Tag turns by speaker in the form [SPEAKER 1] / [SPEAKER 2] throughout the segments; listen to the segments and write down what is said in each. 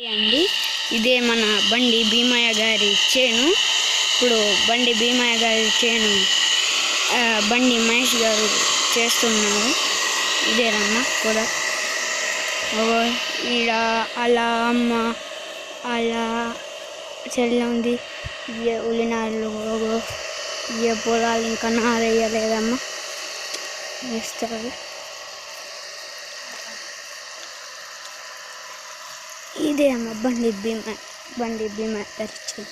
[SPEAKER 1] అండి ఇదే మన బండి భీమయ్య గారి చేను. ఇప్పుడు బండి భీమయ్య గారి చేను బండి మహేష్ గారు చేస్తున్నారు. ఇదేనమ్మా కూడా ఈడ అలా అమ్మ అలా చెల్ల ఉంది. ఇవే ఉలినాళ్ళు ఇవే పొలాలు ఇంకా నారేయలేదమ్మా, వేస్తారు. ఇదే అమ్మ బండి భీమయ్య తెరిచి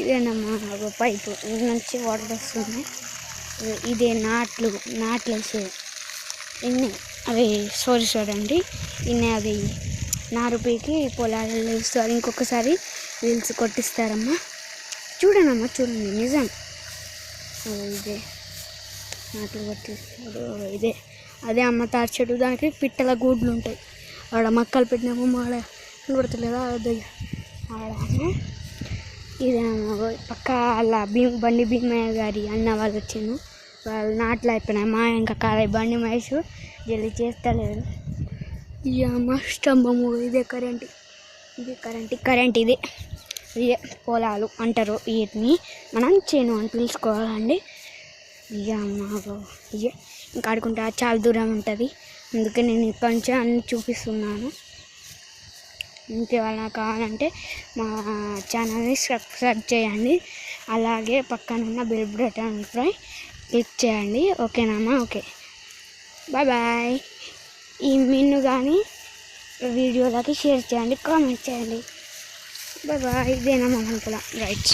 [SPEAKER 1] ఇదేనమ్మా పైపు నుంచి వాటర్ వస్తున్నాయి. ఇదే నాట్లు వేసేది. ఇన్ని అవి చూడండి, ఇన్ని అవి నారుపీకి పొలాలు వేస్తారు. ఇంకొకసారి వీల్స్ కొట్టిస్తారమ్మా. చూడండి నిజం. ఇదే నాట్లు కొట్టిస్తారు. ఇదే అదే అమ్మ తాటి చెట్టు, దానికి పిట్టల గూడ్లు ఉంటాయి. ఆడ మక్కలు పెట్టినాము ఆడ కనబడతలేదా ఆడ. ఇదేమో పక్క అలా బండి భీమయ్య గారి అన్న వాళ్ళు వచ్చాను. వాళ్ళు నాట్లు అయిపోయినాయి. మా ఇంకా కాలేజ్ బండి మహేష్ జల్లి చేస్తలేదు. ఇక అమ్మ స్తంభము ఇదే కరెంట్ ఇదే పొలాలు అంటారు. వీటిని మనం చేను అని పిలుచుకోవాలండి. ఇక అమ్మ ఇదే ఇంకా ఆడుకుంటా చాలా దూరం ఉంటుంది. అందుకే నేను ఇక్కడ నుంచి అన్నీ చూపిస్తున్నాను. ఇంకేమైనా కావాలంటే మా ఛానల్ని సబ్స్క్రైబ్ చేయండి. అలాగే పక్కనున్న బెల్ బటన్పై క్లిక్ చేయండి. ఓకేనమ్మా? Okay, bye. ఈ మిన్ను కానీ వీడియోలకి షేర్ చేయండి, కామెంట్ చేయండి. బాయ్. ఇదేనమ్మా మన పొలం రైట్.